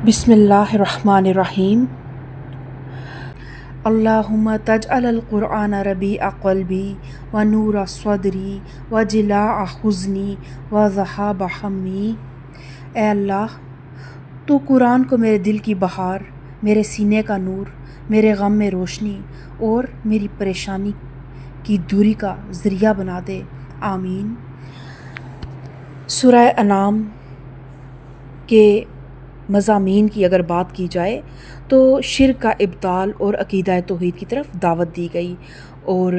بسم اللہ الرحمن الرحیم۔ اللہم تجعل القرآن ربیع قلبی و نور صدری و جلاء حزنی و ذہاب ہمی۔ اے اللہ، تو قرآن کو میرے دل کی بہار، میرے سینے کا نور، میرے غم میں روشنی اور میری پریشانی کی دوری کا ذریعہ بنا دے، آمین۔ سورہ انعام کے مضامین کی اگر بات کی جائے تو شرک کا ابطال اور عقیدہ توحید کی طرف دعوت دی گئی، اور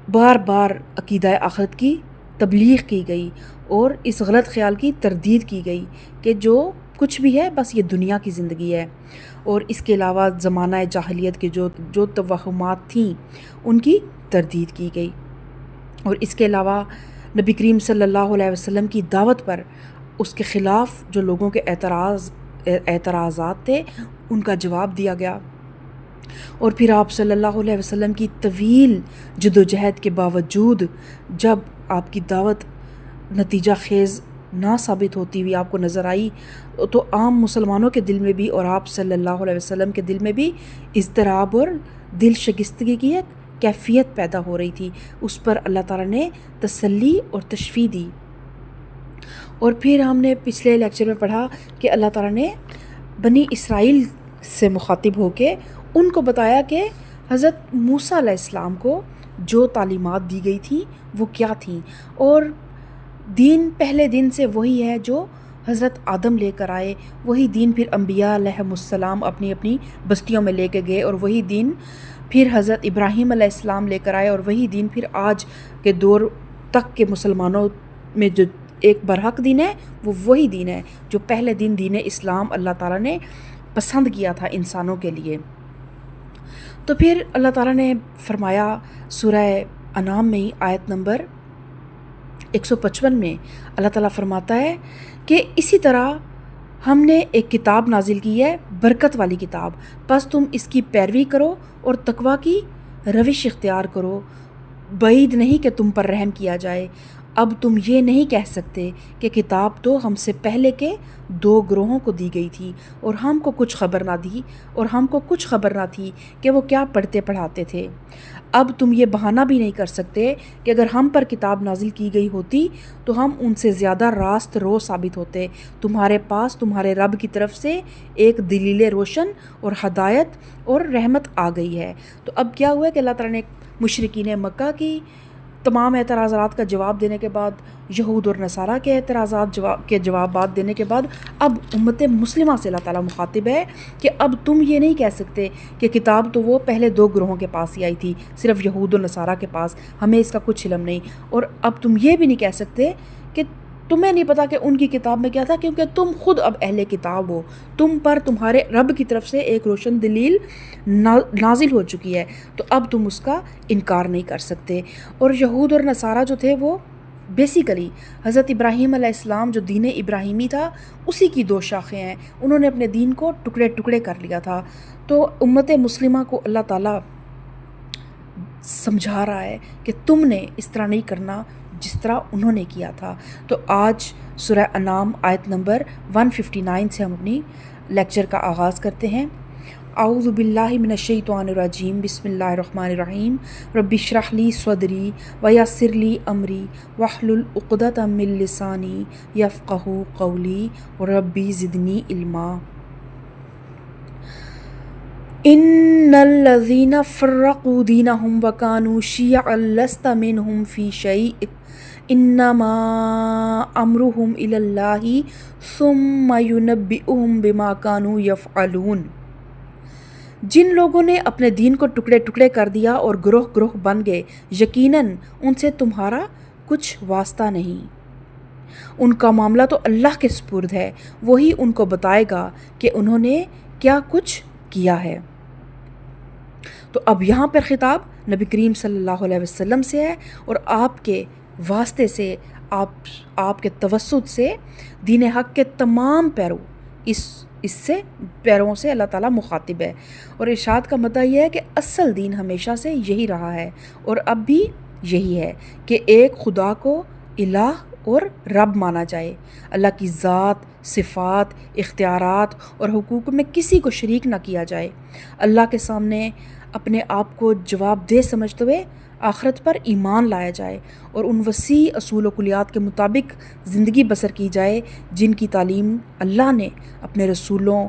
بار بار عقیدہ آخرت کی تبلیغ کی گئی، اور اس غلط خیال کی تردید کی گئی کہ جو کچھ بھی ہے بس یہ دنیا کی زندگی ہے، اور اس کے علاوہ زمانہ جاہلیت کے جو توہمات تھیں ان کی تردید کی گئی، اور اس کے علاوہ نبی کریم صلی اللہ علیہ وسلم کی دعوت پر اس کے خلاف جو لوگوں کے اعتراضات تھے ان کا جواب دیا گیا، اور پھر آپ صلی اللہ علیہ وسلم کی طویل جدوجہد کے باوجود جب آپ کی دعوت نتیجہ خیز نہ ثابت ہوتی ہوئی آپ کو نظر آئی تو عام مسلمانوں کے دل میں بھی اور آپ صلی اللہ علیہ وسلم کے دل میں بھی اضطراب اور دل شکستگی کی ایک کیفیت پیدا ہو رہی تھی۔ اس پر اللہ تعالیٰ نے تسلی اور تشفی دی، اور پھر ہم نے پچھلے لیکچر میں پڑھا کہ اللہ تعالیٰ نے بنی اسرائیل سے مخاطب ہو کے ان کو بتایا کہ حضرت موسیٰ علیہ السلام کو جو تعلیمات دی گئی تھی وہ کیا تھیں، اور دین پہلے دن سے وہی ہے جو حضرت آدم لے کر آئے، وہی دین پھر انبیاء علیہ السلام اپنی اپنی بستیوں میں لے کے گئے، اور وہی دین پھر حضرت ابراہیم علیہ السلام لے کر آئے، اور وہی دین پھر آج کے دور تک کے مسلمانوں میں جو ایک برحق دین ہے وہ وہی دین ہے جو پہلے دین اسلام اللہ تعالیٰ نے پسند کیا تھا انسانوں کے لیے۔ تو پھر اللہ تعالیٰ نے فرمایا سورہ انعام میں ہی آیت نمبر 155 میں اللہ تعالیٰ فرماتا ہے کہ اسی طرح ہم نے ایک کتاب نازل کی ہے، برکت والی کتاب، پس تم اس کی پیروی کرو اور تقویٰ کی روش اختیار کرو، بعید نہیں کہ تم پر رحم کیا جائے۔ اب تم یہ نہیں کہہ سکتے کہ کتاب تو ہم سے پہلے کے 2 گروہوں کو دی گئی تھی اور ہم کو کچھ خبر نہ تھی کہ وہ کیا پڑھتے پڑھاتے تھے۔ اب تم یہ بہانہ بھی نہیں کر سکتے کہ اگر ہم پر کتاب نازل کی گئی ہوتی تو ہم ان سے زیادہ راست رو ثابت ہوتے۔ تمہارے پاس تمہارے رب کی طرف سے ایک دلیل روشن اور ہدایت اور رحمت آ گئی ہے۔ تو اب کیا ہوا کہ اللہ تعالیٰ نے مشرکین مکہ کی تمام اعتراضات کا جواب دینے کے بعد، یہود اور نصارہ کے اعتراضات کے جوابات دینے کے بعد، اب امت مسلمہ سے اللہ تعالیٰ مخاطب ہے کہ اب تم یہ نہیں کہہ سکتے کہ کتاب تو وہ پہلے 2 گروہوں کے پاس ہی آئی تھی، صرف یہود اور نصارہ کے پاس، ہمیں اس کا کچھ علم نہیں، اور اب تم یہ بھی نہیں کہہ سکتے کہ تمہیں نہیں پتا کہ ان کی کتاب میں کیا تھا، کیونکہ تم خود اب اہل کتاب ہو، تم پر تمہارے رب کی طرف سے ایک روشن دلیل نازل ہو چکی ہے، تو اب تم اس کا انکار نہیں کر سکتے۔ اور یہود اور نصارہ جو تھے وہ بیسیکلی حضرت ابراہیم علیہ السلام جو دین ابراہیمی تھا اسی کی 2 شاخیں ہیں، انہوں نے اپنے دین کو ٹکڑے ٹکڑے کر لیا تھا۔ تو امت مسلمہ کو اللہ تعالیٰ سمجھا رہا ہے کہ تم نے اس طرح نہیں کرنا جس طرح انہوں نے کیا تھا۔ تو آج سورہ انعام آیت نمبر 159 سے ہم اپنی لیکچر کا آغاز کرتے ہیں۔ اعوذ باللہ من الشیطان الرجیم، بسم اللہ الرحمن الرحیم۔ رب اشرح لی صدری ویسر لی امری واحلل عقدۃ من لسانی یفقہوا قولی ربی زدنی علما۔ ان الذین فرقوا دینہم وکانوا شیعا لست منہم فی شیء انما امرهم الی اللہ ثم ینبئہم بما کانوا یفعلون۔ جن لوگوں نے اپنے دین کو ٹکڑے ٹکڑے کر دیا اور گروہ گروہ بن گئے، یقیناً ان سے تمہارا کچھ واسطہ نہیں، ان کا معاملہ تو اللہ کے سپرد ہے، وہی ان کو بتائے گا کہ انہوں نے کیا کچھ کیا ہے۔ تو اب یہاں پر خطاب نبی کریم صلی اللہ علیہ وسلم سے ہے، اور آپ کے واسطے سے، آپ کے توسط سے دین حق کے تمام اس سے پیروں سے اللہ تعالیٰ مخاطب ہے، اور ارشاد کا مدعا یہ ہے کہ اصل دین ہمیشہ سے یہی رہا ہے اور اب بھی یہی ہے کہ ایک خدا کو الہ اور رب مانا جائے۔ اللہ کی ذات، صفات، اختیارات اور حقوق میں کسی کو شریک نہ کیا جائے۔ اللہ کے سامنے اپنے آپ کو جواب دہ سمجھتے ہوئے آخرت پر ایمان لایا جائے اور ان وسیع اصول و کلیات کے مطابق زندگی بسر کی جائے جن کی تعلیم اللہ نے اپنے رسولوں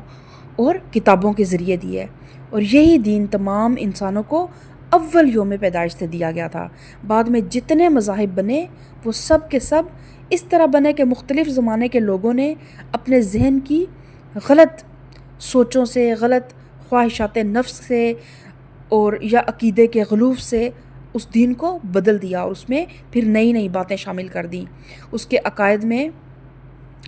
اور کتابوں کے ذریعے دی ہے۔ اور یہی دین تمام انسانوں کو اول یوم پیدائش سے دیا گیا تھا۔ بعد میں جتنے مذاہب بنے وہ سب کے سب اس طرح بنے کہ مختلف زمانے کے لوگوں نے اپنے ذہن کی غلط سوچوں سے، غلط خواہشات نفس سے اور یا عقیدے کے غلوف سے اس دین کو بدل دیا اور اس میں پھر نئی نئی باتیں شامل کر دیں۔ اس کے عقائد میں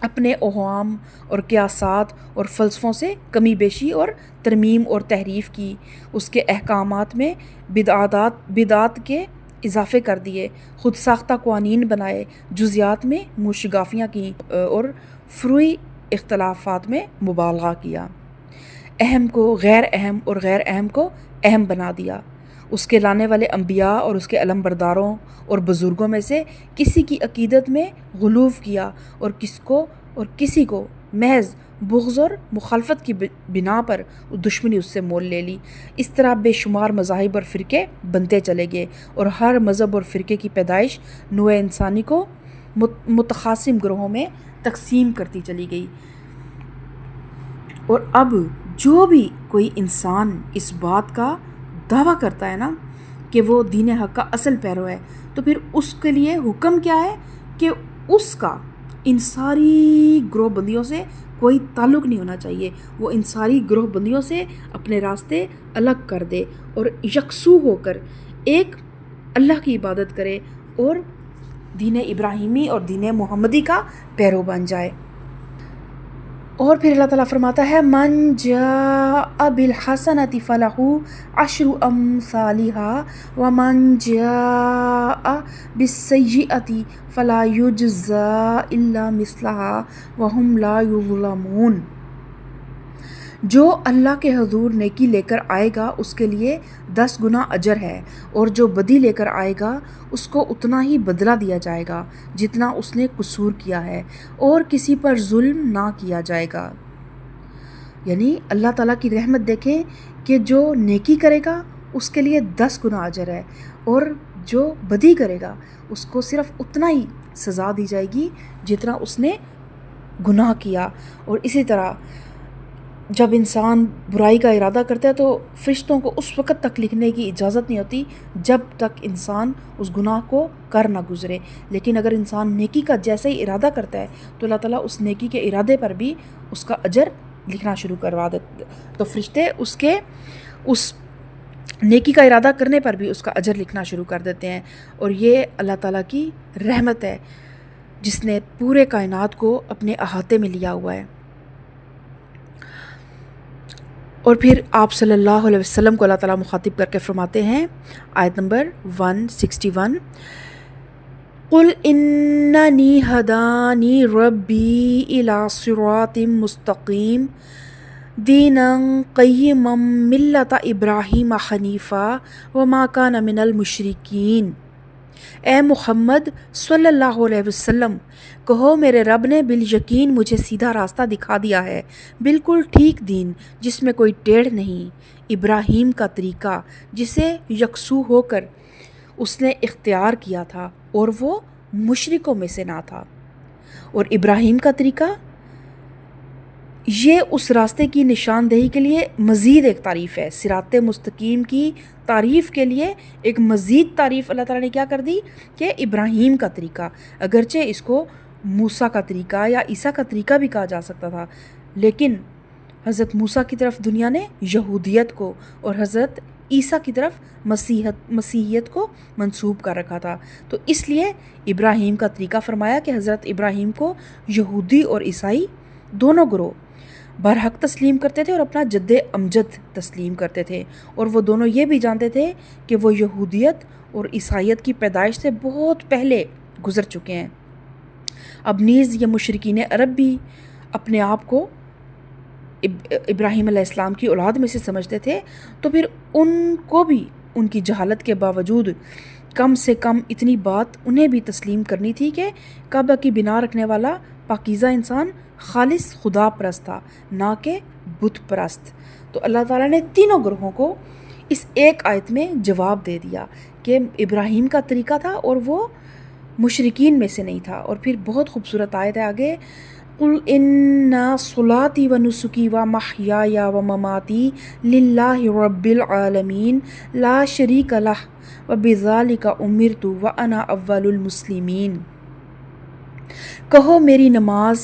اپنے اوہام اور قیاسات اور فلسفوں سے کمی بیشی اور ترمیم اور تحریف کی، اس کے احکامات میں بدعات کے اضافے کر دیے، خود ساختہ قوانین بنائے، جزیات میں موشگافیاں کیں اور فروعی اختلافات میں مبالغہ کیا، اہم کو غیر اہم اور غیر اہم کو اہم بنا دیا۔ اس کے لانے والے انبیاء اور اس کے علم برداروں اور بزرگوں میں سے کسی کی عقیدت میں غلوف کیا اور کسی کو محض بغض اور مخالفت کی بنا پر دشمنی اس سے مول لے لی۔ اس طرح بے شمار مذاہب اور فرقے بنتے چلے گئے اور ہر مذہب اور فرقے کی پیدائش نوع انسانی کو متخاصم گروہوں میں تقسیم کرتی چلی گئی۔ اور اب جو بھی کوئی انسان اس بات کا دعویٰ کرتا ہے نا کہ وہ دین حق کا اصل پیرو ہے، تو پھر اس کے لیے حکم کیا ہے کہ اس کا ان ساری گروہ بندیوں سے کوئی تعلق نہیں ہونا چاہیے۔ وہ ان ساری گروہ بندیوں سے اپنے راستے الگ کر دے اور یکسو ہو کر ایک اللہ کی عبادت کرے اور دین ابراہیمی اور دین محمدی کا پیرو بن جائے۔ اور پھر اللہ تعالیٰ فرماتا ہے من جاء بالحسنۃ فلہ عشر امثالها ومن جاء بالسیئۃ فلا یجزی الا مثلها وهم لا یظلمون۔ جو اللہ کے حضور نیکی لے کر آئے گا اس کے لیے 10 گنا اجر ہے، اور جو بدی لے کر آئے گا اس کو اتنا ہی بدلہ دیا جائے گا جتنا اس نے قصور کیا ہے، اور کسی پر ظلم نہ کیا جائے گا۔ یعنی اللہ تعالیٰ کی رحمت دیکھیں کہ جو نیکی کرے گا اس کے لیے 10 گنا اجر ہے، اور جو بدی کرے گا اس کو صرف اتنا ہی سزا دی جائے گی جتنا اس نے گناہ کیا۔ اور اسی طرح جب انسان برائی کا ارادہ کرتا ہے تو فرشتوں کو اس وقت تک لکھنے کی اجازت نہیں ہوتی جب تک انسان اس گناہ کو کر نہ گزرے، لیکن اگر انسان نیکی کا جیسے ہی ارادہ کرتا ہے تو اللہ تعالیٰ اس نیکی کے ارادے پر بھی اس کا اجر لکھنا شروع کروا دیتے، تو فرشتے اس نیکی کا ارادہ کرنے پر بھی اس کا اجر لکھنا شروع کر دیتے ہیں۔ اور یہ اللہ تعالیٰ کی رحمت ہے جس نے پورے کائنات کو اپنے احاطے میں لیا ہوا ہے۔ اور پھر آپ صلی اللہ علیہ وسلم کو اللہ تعالیٰ مخاطب کر کے فرماتے ہیں، آیت نمبر 161، قُلْ إِنَّنِي هَدَانِي رَبِّي إِلَىٰ صِرَاطٍ مُسْتَقِيمٍ دِينًا قَيِّمًا مِلَّةَ إِبْرَاهِيمَ حَنِيفًا وَمَا كَانَ مِنَ الْمُشْرِكِينَ۔ اے محمد صلی اللہ علیہ وسلم کہو میرے رب نے بالیقین مجھے سیدھا راستہ دکھا دیا ہے، بالکل ٹھیک دین جس میں کوئی ٹیڑھ نہیں، ابراہیم کا طریقہ جسے یکسو ہو کر اس نے اختیار کیا تھا اور وہ مشرکوں میں سے نہ تھا۔ اور ابراہیم کا طریقہ یہ اس راستے کی نشاندہی کے لیے مزید ایک تعریف ہے۔ صراط مستقیم کی تعریف کے لیے ایک مزید تعریف اللہ تعالیٰ نے کیا کر دی کہ ابراہیم کا طریقہ، اگرچہ اس کو موسیٰ کا طریقہ یا عیسیٰ کا طریقہ بھی کہا جا سکتا تھا، لیکن حضرت موسیٰ کی طرف دنیا نے یہودیت کو اور حضرت عیسیٰ کی طرف مسیحیت کو منسوب کر رکھا تھا، تو اس لیے ابراہیم کا طریقہ فرمایا کہ حضرت ابراہیم کو یہودی اور عیسائی دونوں گروہ برحق تسلیم کرتے تھے اور اپنا جد امجد تسلیم کرتے تھے، اور وہ دونوں یہ بھی جانتے تھے کہ وہ یہودیت اور عیسائیت کی پیدائش سے بہت پہلے گزر چکے ہیں۔ اب نیز یہ مشرکین عرب بھی اپنے آپ کو ابراہیم علیہ السلام کی اولاد میں سے سمجھتے تھے، تو پھر ان کو بھی ان کی جہالت کے باوجود کم سے کم اتنی بات انہیں بھی تسلیم کرنی تھی کہ کعبہ کی بنا رکھنے والا پاکیزہ انسان خالص خدا پرست تھا، نہ کہ بت پرست۔ تو اللہ تعالیٰ نے تینوں گروہوں کو اس ایک آیت میں جواب دے دیا کہ ابراہیم کا طریقہ تھا اور وہ مشرکین میں سے نہیں تھا۔ اور پھر بہت خوبصورت آیت ہے آگے، قُلْ إِنَّ صُلَاتِي وَنُسُكِي وَمَحْيَايَ وَمَمَاتِي لِلَّهِ رَبِّ الْعَالَمِينَ لَا شَرِيكَ لَهُ وَبِذَلِكَ أُمِرْتُ وَأَنَا أَوَّلُ الْمُسْلِمِينَ۔ کہو میری نماز،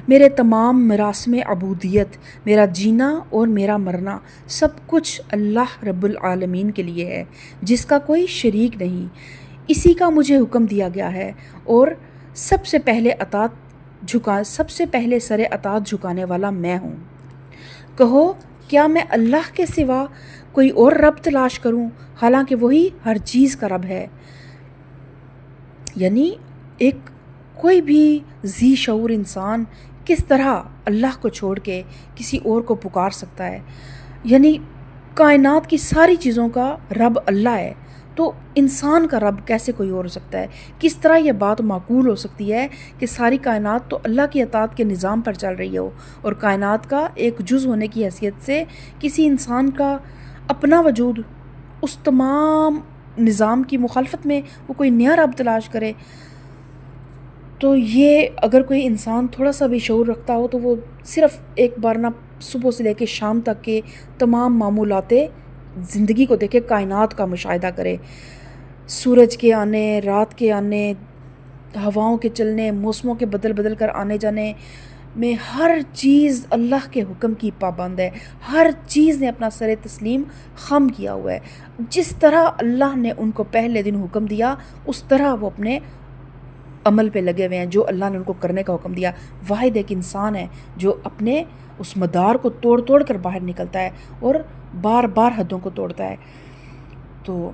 میرے تمام مراسم عبودیت، میرا جینا اور میرا مرنا سب کچھ اللہ رب العالمین کے لیے ہے، جس کا کوئی شریک نہیں، اسی کا مجھے حکم دیا گیا ہے، اور سب سے پہلے سر اطاعت جھکانے والا میں ہوں۔ کہو کیا میں اللہ کے سوا کوئی اور رب تلاش کروں، حالانکہ وہی ہر چیز کا رب ہے۔ یعنی ایک کوئی بھی ذی شعور انسان کس طرح اللہ کو چھوڑ کے کسی اور کو پکار سکتا ہے؟ یعنی کائنات کی ساری چیزوں کا رب اللہ ہے، تو انسان کا رب کیسے کوئی اور ہو سکتا ہے؟ کس طرح یہ بات معقول ہو سکتی ہے کہ ساری کائنات تو اللہ کی اطاعت کے نظام پر چل رہی ہو، اور کائنات کا ایک جز ہونے کی حیثیت سے کسی انسان کا اپنا وجود اس تمام نظام کی مخالفت میں وہ کوئی نیا رب تلاش کرے؟ تو یہ اگر کوئی انسان تھوڑا سا بھی شعور رکھتا ہو تو وہ صرف ایک بار نہ صبح سے لے کے شام تک کے تمام معمولات زندگی کو دیکھے، کائنات کا مشاہدہ کرے، سورج کے آنے، رات کے آنے، ہواؤں کے چلنے، موسموں کے بدل کر آنے جانے میں ہر چیز اللہ کے حکم کی پابند ہے، ہر چیز نے اپنا سر تسلیم خم کیا ہوا ہے۔ جس طرح اللہ نے ان کو پہلے دن حکم دیا اس طرح وہ اپنے عمل پہ لگے ہوئے ہیں، جو اللہ نے ان کو کرنے کا حکم دیا۔ واحد ایک انسان ہے جو اپنے اس مدار کو توڑ کر باہر نکلتا ہے اور بار بار حدوں کو توڑتا ہے۔ تو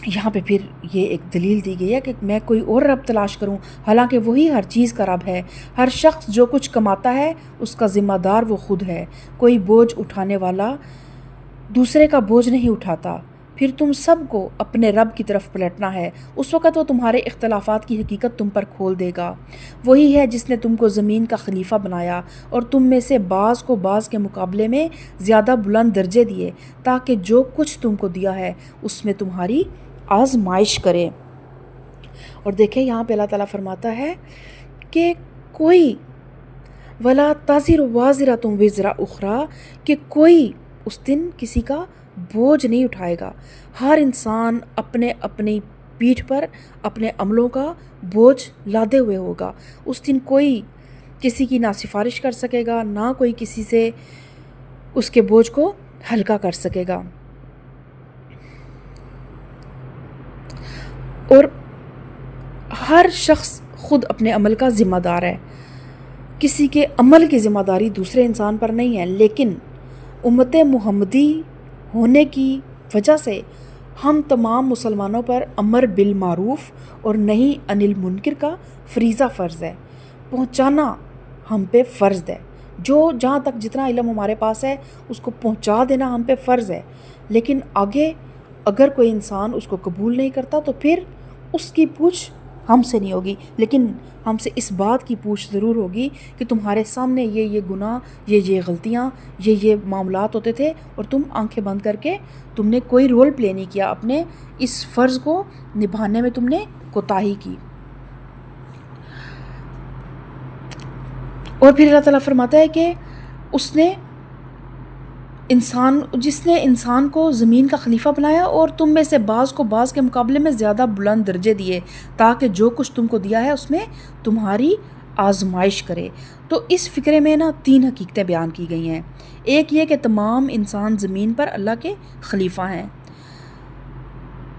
یہاں پہ پھر یہ ایک دلیل دی گئی ہے کہ میں کوئی اور رب تلاش کروں، حالانکہ وہی ہر چیز کا رب ہے۔ ہر شخص جو کچھ کماتا ہے اس کا ذمہ دار وہ خود ہے، کوئی بوجھ اٹھانے والا دوسرے کا بوجھ نہیں اٹھاتا۔ پھر تم سب کو اپنے رب کی طرف پلٹنا ہے، اس وقت وہ تمہارے اختلافات کی حقیقت تم پر کھول دے گا۔ وہی ہے جس نے تم کو زمین کا خلیفہ بنایا اور تم میں سے بعض کو بعض کے مقابلے میں زیادہ بلند درجے دیے، تاکہ جو کچھ تم کو دیا ہے اس میں تمہاری آزمائش کرے۔ اور دیکھیں یہاں پہ اللہ تعالیٰ فرماتا ہے کہ کوئی وَلَا تَزِرُ وَازِرَةٌ وِزْرَ أُخْرَىٰ، کہ کوئی اس دن کسی کا بوجھ نہیں اٹھائے گا۔ ہر انسان اپنی پیٹھ پر اپنے عملوں کا بوجھ لادے ہوئے ہوگا۔ اس دن کوئی کسی کی نہ سفارش کر سکے گا، نہ کوئی کسی سے اس کے بوجھ کو ہلکا کر سکے گا۔ اور ہر شخص خود اپنے عمل کا ذمہ دار ہے، کسی کے عمل کی ذمہ داری دوسرے انسان پر نہیں ہے۔ لیکن امت محمدی ہونے کی وجہ سے ہم تمام مسلمانوں پر امر بالمعروف اور نہی عن المنکر کا فریضہ فرض ہے، پہنچانا ہم پہ فرض ہے۔ جو جہاں تک جتنا علم ہمارے پاس ہے اس کو پہنچا دینا ہم پہ فرض ہے۔ لیکن آگے اگر کوئی انسان اس کو قبول نہیں کرتا تو پھر اس کی پوچھ ہم سے نہیں ہوگی، لیکن ہم سے اس بات کی پوچھ ضرور ہوگی کہ تمہارے سامنے یہ گناہ، یہ غلطیاں، یہ معاملات ہوتے تھے اور تم آنکھیں بند کر کے تم نے کوئی رول پلے نہیں کیا، اپنے اس فرض کو نبھانے میں تم نے کوتاہی کی۔ اور پھر اللہ تعالیٰ فرماتا ہے کہ جس نے انسان کو زمین کا خلیفہ بنایا اور تم میں سے بعض کو بعض کے مقابلے میں زیادہ بلند درجے دیے، تاکہ جو کچھ تم کو دیا ہے اس میں تمہاری آزمائش کرے۔ تو اس فقرے میں 3 حقیقتیں بیان کی گئی ہیں۔ ایک یہ کہ تمام انسان زمین پر اللہ کے خلیفہ ہیں،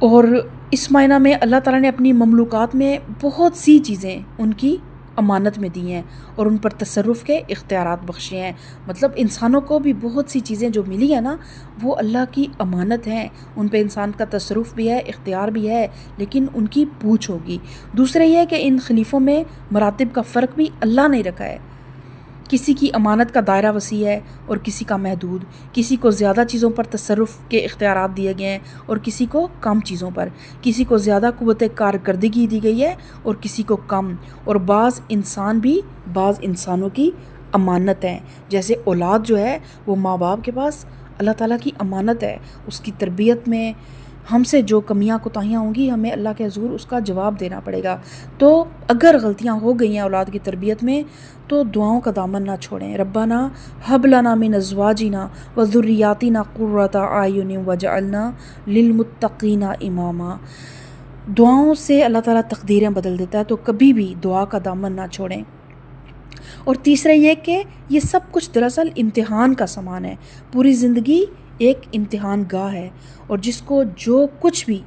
اور اس معنی میں اللہ تعالیٰ نے اپنی مملوکات میں بہت سی چیزیں ان کی امانت میں دی ہیں اور ان پر تصرف کے اختیارات بخشے ہیں۔ مطلب انسانوں کو بھی بہت سی چیزیں جو ملی ہیں وہ اللہ کی امانت ہیں، ان پہ انسان کا تصرف بھی ہے، اختیار بھی ہے، لیکن ان کی پوچھ ہوگی۔ دوسرے یہ کہ ان خلیفوں میں مراتب کا فرق بھی اللہ نے رکھا ہے۔ کسی کی امانت کا دائرہ وسیع ہے اور کسی کا محدود، کسی کو زیادہ چیزوں پر تصرف کے اختیارات دیے گئے ہیں اور کسی کو کم چیزوں پر، کسی کو زیادہ قوت کارکردگی دی گئی ہے اور کسی کو کم، اور بعض انسانوں کی امانت ہیں، جیسے اولاد جو ہے وہ ماں باپ کے پاس اللہ تعالیٰ کی امانت ہے، اس کی تربیت میں ہم سے جو کمیاں کوتاہیاں ہوں گی ہمیں اللہ کے حضور اس کا جواب دینا پڑے گا۔ تو اگر غلطیاں ہو گئی ہیں اولاد کی تربیت میں تو دعاؤں کا دامن نہ چھوڑیں۔ ربنا ہب لنا من ازواجنا وذریاتنا قرۃ اعین واجعلنا للمتقین اماما۔ دعاؤں سے اللہ تعالیٰ تقدیریں بدل دیتا ہے، تو کبھی بھی دعا کا دامن نہ چھوڑیں۔ اور تیسرا یہ کہ یہ سب کچھ دراصل امتحان کا سامان ہے، پوری زندگی ایک امتحان گاہ ہے، اور جس کو جو کچھ بھی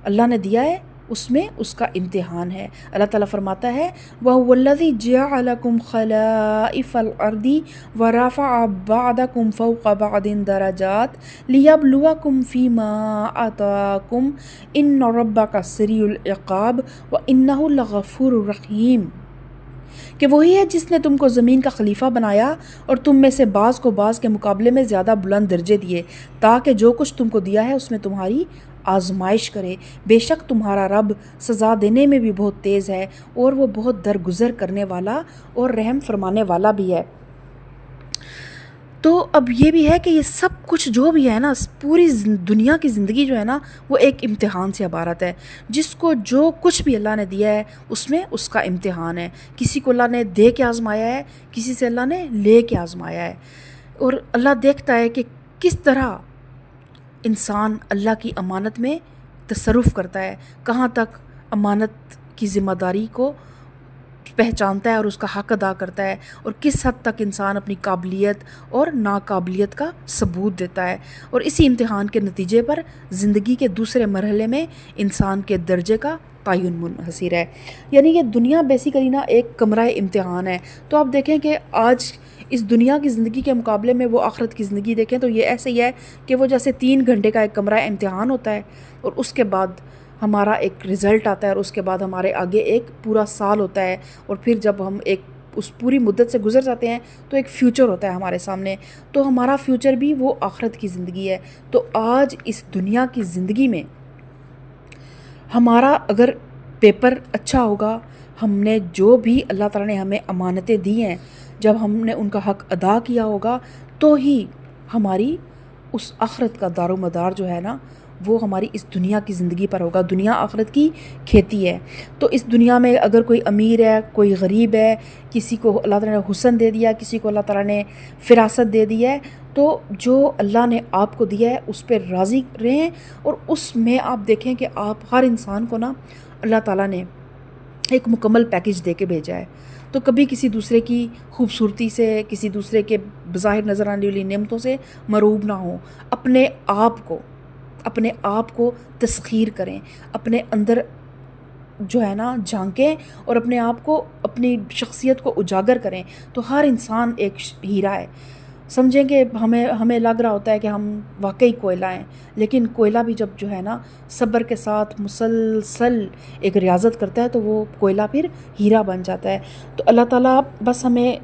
اللہ نے دیا ہے اس میں اس کا امتحان ہے۔ اللہ تعالیٰ فرماتا ہے وَهُوَ الَّذِي جَعَلَكُمْ خَلَائِفَ الْأَرْضِ وَرَفَعَ بَعْضَكُمْ فَوْقَ بَعْضٍ دَرَجَاتٍ لِيَبْلُوَكُمْ فِي مَا آتَاكُمْ إِنَّ رَبَّكَ سَرِيعُ الْعِقَابِ وَإِنَّهُ لَغَفُورٌ رَحِيمٌ، کہ وہی ہے جس نے تم کو زمین کا خلیفہ بنایا اور تم میں سے بعض کو بعض کے مقابلے میں زیادہ بلند درجے دیے، تاکہ جو کچھ تم کو دیا ہے اس میں تمہاری آزمائش کرے۔ بے شک تمہارا رب سزا دینے میں بھی بہت تیز ہے اور وہ بہت درگزر کرنے والا اور رحم فرمانے والا بھی ہے۔ تو اب یہ بھی ہے کہ یہ سب کچھ جو بھی ہے نا، پوری دنیا کی زندگی جو ہے نا وہ ایک امتحان سے عبارت ہے۔ جس کو جو کچھ بھی اللہ نے دیا ہے اس میں اس کا امتحان ہے۔ کسی کو اللہ نے دے کے آزمایا ہے، کسی سے اللہ نے لے کے آزمایا ہے، اور اللہ دیکھتا ہے کہ کس طرح انسان اللہ کی امانت میں تصرف کرتا ہے، کہاں تک امانت کی ذمہ داری کو پہچانتا ہے اور اس کا حق ادا کرتا ہے، اور کس حد تک انسان اپنی قابلیت اور ناقابلیت کا ثبوت دیتا ہے، اور اسی امتحان کے نتیجے پر زندگی کے دوسرے مرحلے میں انسان کے درجے کا تعین منحصر ہے۔ یعنی یہ دنیا بیسیکلی نا ایک کمرہ امتحان ہے۔ تو آپ دیکھیں کہ آج اس دنیا کی زندگی کے مقابلے میں وہ آخرت کی زندگی دیکھیں تو یہ ایسے ہی ہے کہ وہ جیسے 3 گھنٹے کا ایک کمرہ امتحان ہوتا ہے، اور اس کے بعد ہمارا ایک رزلٹ آتا ہے، اور اس کے بعد ہمارے آگے ایک پورا سال ہوتا ہے، اور پھر جب ہم ایک اس پوری مدت سے گزر جاتے ہیں تو ایک فیوچر ہوتا ہے ہمارے سامنے، تو ہمارا فیوچر بھی وہ آخرت کی زندگی ہے۔ تو آج اس دنیا کی زندگی میں ہمارا اگر پیپر اچھا ہوگا، ہم نے جو بھی اللہ تعالیٰ نے ہمیں امانتیں دی ہیں جب ہم نے ان کا حق ادا کیا ہوگا، تو ہی ہماری اس آخرت کا دار و مدار جو ہے نا وہ ہماری اس دنیا کی زندگی پر ہوگا۔ دنیا آخرت کی کھیتی ہے، تو اس دنیا میں اگر کوئی امیر ہے، کوئی غریب ہے، کسی کو اللہ تعالیٰ نے حسن دے دیا، کسی کو اللہ تعالیٰ نے فراست دے دی ہے، تو جو اللہ نے آپ کو دیا ہے اس پہ راضی رہیں، اور اس میں آپ دیکھیں کہ آپ ہر انسان کو نا اللہ تعالیٰ نے ایک مکمل پیکج دے کے بھیجا ہے۔ تو کبھی کسی دوسرے کی خوبصورتی سے، کسی دوسرے کے بظاہر نظر آنے والی نعمتوں سے مروب نہ ہوں، اپنے آپ کو تسخیر کریں، اپنے اندر جو ہے نا جھانکیں اور اپنے آپ کو، اپنی شخصیت کو اجاگر کریں۔ تو ہر انسان ایک ہیرا ہے۔ سمجھیں کہ ہمیں لگ رہا ہوتا ہے کہ ہم واقعی کوئلہ ہیں، لیکن کوئلہ بھی جب جو ہے نا صبر کے ساتھ مسلسل ایک ریاضت کرتا ہے تو وہ کوئلہ پھر ہیرا بن جاتا ہے۔ تو اللہ تعالیٰ بس ہمیں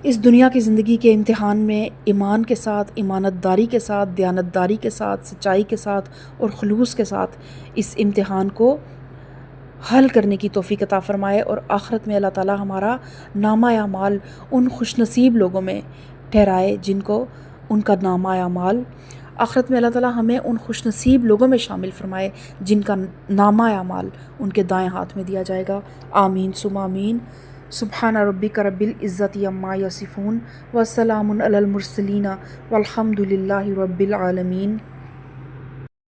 اس دنیا کی زندگی کے امتحان میں ایمان کے ساتھ، امانت داری کے ساتھ، دیانت داری کے ساتھ، سچائی کے ساتھ اور خلوص کے ساتھ اس امتحان کو حل کرنے کی توفیق عطا فرمائے، اور آخرت میں اللہ تعالیٰ ہمارا نامہ اعمال ان خوش نصیب لوگوں میں ٹھہرائے جن کو ان کا نامہ اعمال، آخرت میں اللہ تعالیٰ ہمیں ان خوش نصیب لوگوں میں شامل فرمائے جن کا نامہ اعمال ان کے دائیں ہاتھ میں دیا جائے گا۔ آمین ثم آمین۔ سبحان ربک رب العزت عما یصفون وسلام علی المرسلین والحمد للہ رب العالمین۔